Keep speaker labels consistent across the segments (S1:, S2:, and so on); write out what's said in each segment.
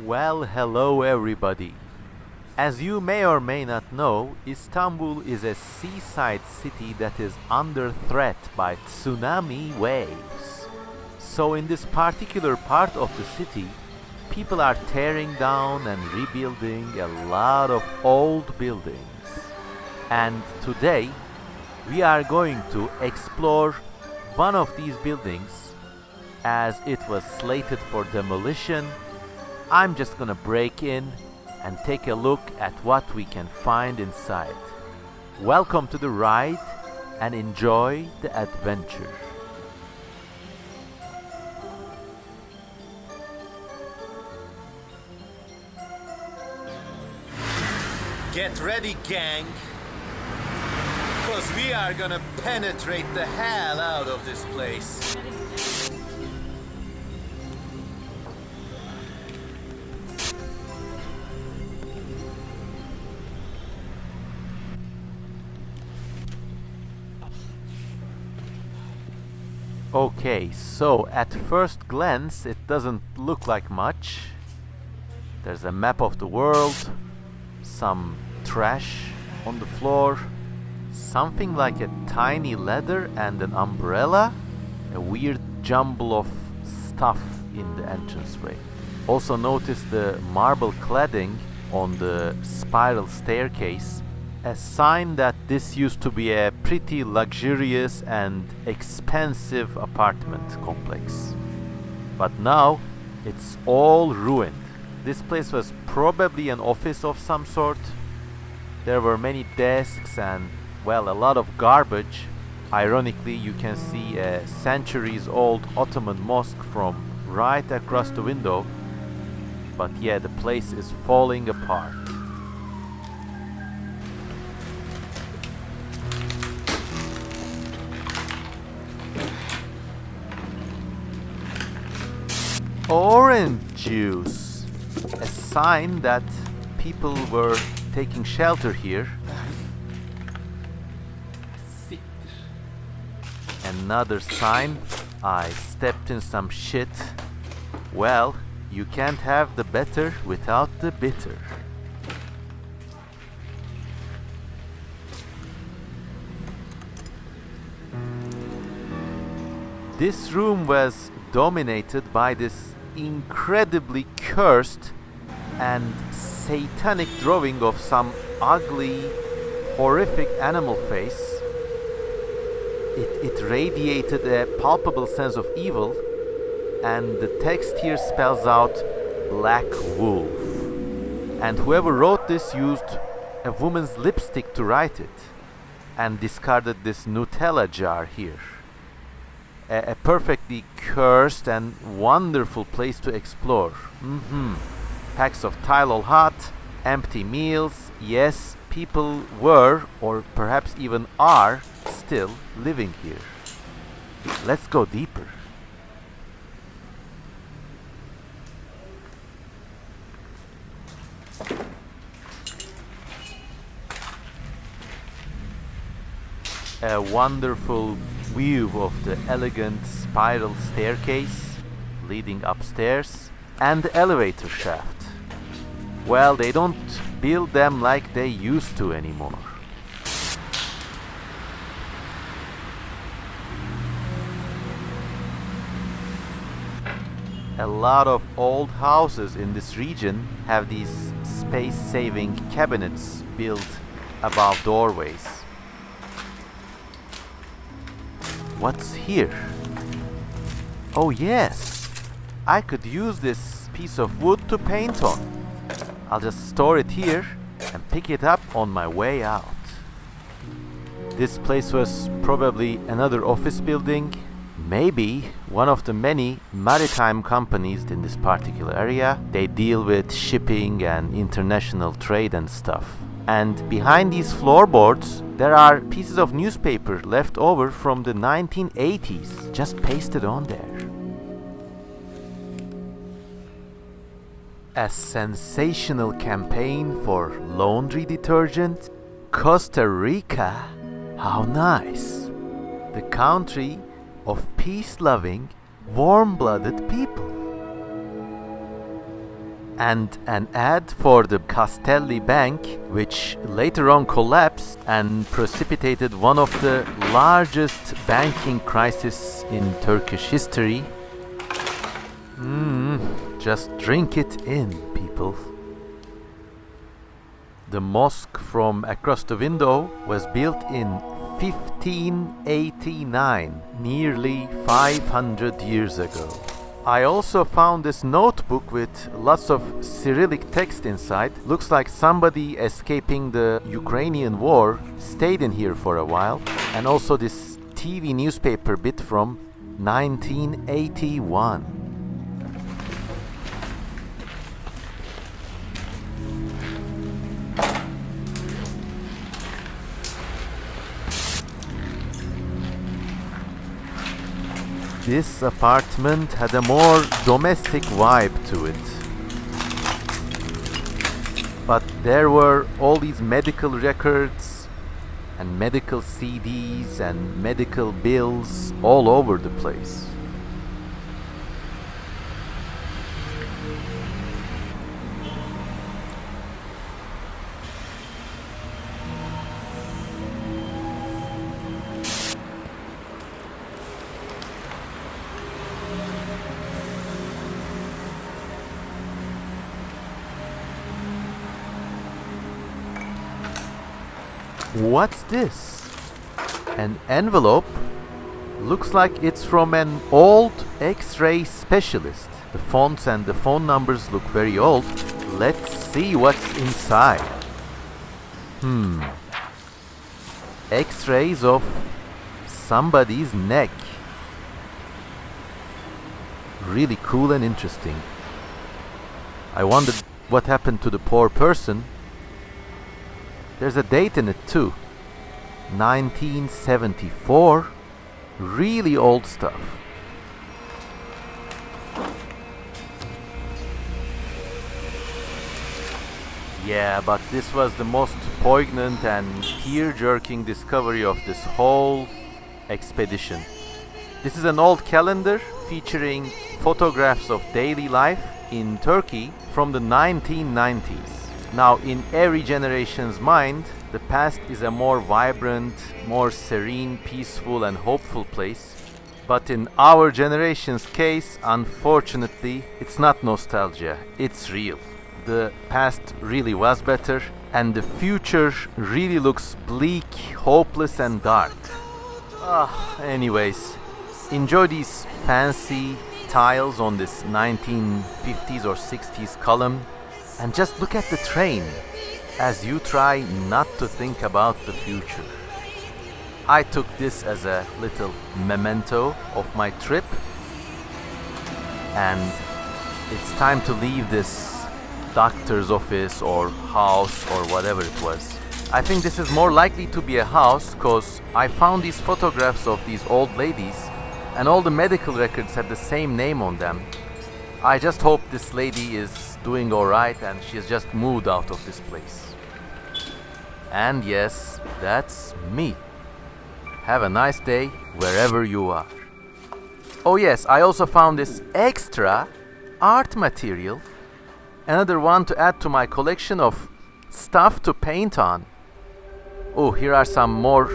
S1: Well, hello everybody. As you may or may not know, Istanbul is a seaside city that is under threat by tsunami waves. So in this particular part of the city, people are tearing down and rebuilding a lot of old buildings. And today, we are going to explore one of these buildings as it was slated for demolition. I'm just gonna break in and take a look at what we can find inside. Welcome to the ride and enjoy the adventure.
S2: Get ready, gang, because we are gonna penetrate the hell out of this place.
S1: Okay, so at first glance it doesn't look like much. There's a map of the world, some trash on the floor, something like a tiny ladder and an umbrella, a weird jumble of stuff in the entranceway. Also notice the marble cladding on the spiral staircase, a sign that this used to be a pretty luxurious and expensive apartment complex. But now it's all ruined. This place was probably an office of some sort. There were many desks and, well, a lot of garbage. Ironically, you can see a centuries-old Ottoman mosque from right across the window. But yeah, the place is falling apart. Orange juice, a sign that people were taking shelter here. Another sign, I stepped in some shit. Well, you can't have the better without the bitter. This room was dominated by this incredibly cursed and satanic drawing of some ugly, horrific animal face. It radiated a palpable sense of evil, and the text here spells out Black Wolf. And whoever wrote this used a woman's lipstick to write it, and discarded this Nutella jar here. A perfectly cursed and wonderful place to explore. Packs of Tylenol hot, empty meals. Yes, people were, or perhaps even are, still living here. Let's go deeper. A wonderful view of the elegant spiral staircase leading upstairs and the elevator shaft. Well, they don't build them like they used to anymore. A lot of old houses in this region have these space-saving cabinets built above doorways. What's here? Oh yes, I could use this piece of wood to paint on. I'll just store it here and pick it up on my way out. This place was probably another office building, maybe one of the many maritime companies in this particular area. They deal with shipping and international trade and stuff. And behind these floorboards, there are pieces of newspaper left over from the 1980s, just pasted on there. A sensational campaign for laundry detergent? Costa Rica? How nice! The country of peace-loving, warm-blooded people. and an ad for the Castelli Bank, which later on collapsed and precipitated one of the largest banking crises in Turkish history. Just drink it in, people. The mosque from across the window was built in 1589, nearly 500 years ago. I also found this notebook with lots of Cyrillic text inside. Looks like somebody escaping the Ukrainian war stayed in here for a while. And also this TV newspaper bit from 1981. This apartment had a more domestic vibe to it. But there were all these medical records and medical CDs and medical bills all over the place. What's this? An envelope? Looks like it's from an old X-ray specialist. The fonts and the phone numbers look very old. Let's see what's inside. X-rays of somebody's neck. Really cool and interesting. I wondered what happened to the poor person. There's a date in it too. 1974. Really old stuff. Yeah, but this was the most poignant and tear-jerking discovery of this whole expedition. This is an old calendar featuring photographs of daily life in Turkey from the 1990s. Now, in every generation's mind, the past is a more vibrant, more serene, peaceful and hopeful place. But in our generation's case, unfortunately, it's not nostalgia, it's real. The past really was better, and the future really looks bleak, hopeless and dark. Anyways, enjoy these fancy tiles on this 1950s or 60s column. And just look at the train as you try not to think about the future. I took this as a little memento of my trip, and it's time to leave this doctor's office or house or whatever it was. I think this is more likely to be a house because I found these photographs of these old ladies and all the medical records had the same name on them. I just hope this lady is doing alright and she's just moved out of this place. And yes, that's me. Have a nice day wherever you are. Oh yes, I also found this extra art material. Another one to add to my collection of stuff to paint on. Oh, here are some more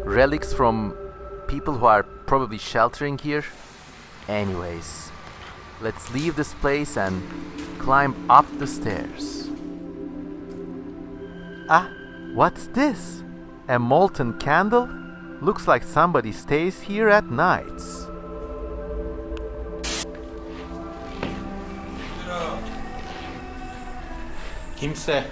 S1: relics from people who are probably sheltering here. Anyways, let's leave this place and climb up the stairs. What's this? A molten candle? Looks like somebody stays here at nights.
S2: Kimse.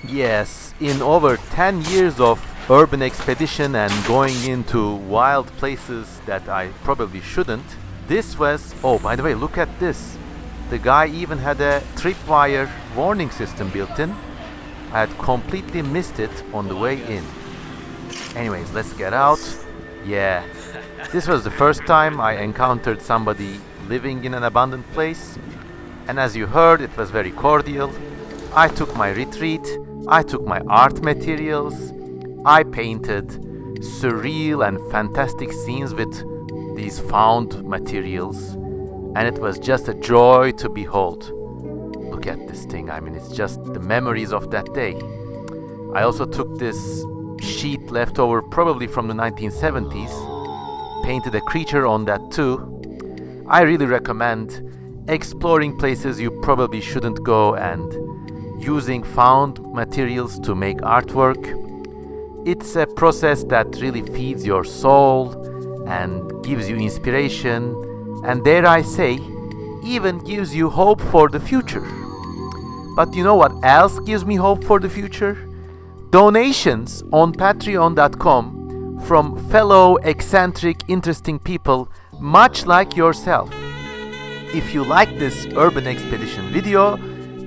S1: Yes, in over 10 years of urban expedition and going into wild places that I probably shouldn't, this was... Oh, by the way, look at this. The guy even had a Tripwire warning system built in. I had completely missed it on the way in. Anyways, let's get out. Yeah, this was the first time I encountered somebody living in an abandoned place. And as you heard, it was very cordial. I took my retreat. I took my art materials. I painted surreal and fantastic scenes with these found materials, and it was just a joy to behold. Look at this thing, I mean, it's just the memories of that day. I also took this sheet left over probably from the 1970s, painted a creature on that too. I really recommend exploring places you probably shouldn't go and using found materials to make artwork. It's a process that really feeds your soul and gives you inspiration, and dare I say, even gives you hope for the future. But you know what else gives me hope for the future? Donations on patreon.com from fellow eccentric, interesting people much like yourself. If you like this urban expedition video,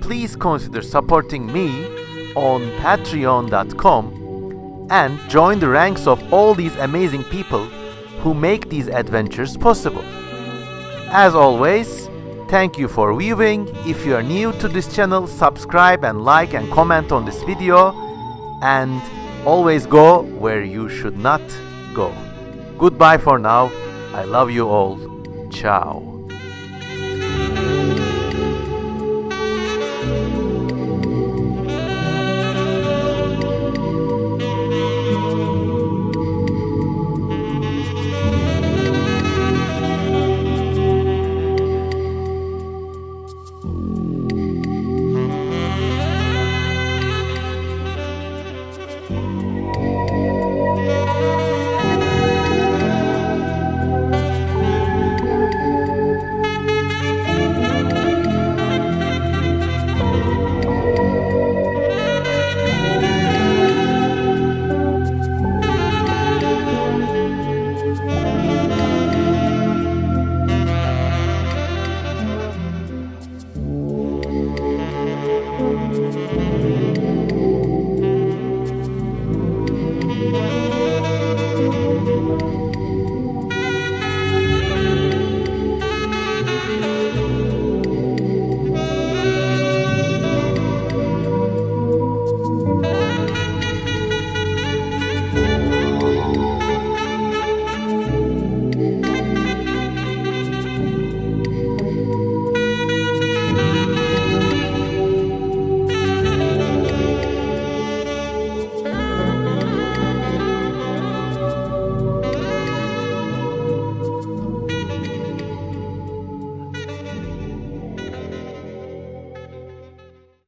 S1: please consider supporting me on patreon.com and join the ranks of all these amazing people who make these adventures possible. As always, thank you for viewing. If you are new to this channel, subscribe and like and comment on this video, and always go where you should not go. Goodbye for now. I love you all. Ciao.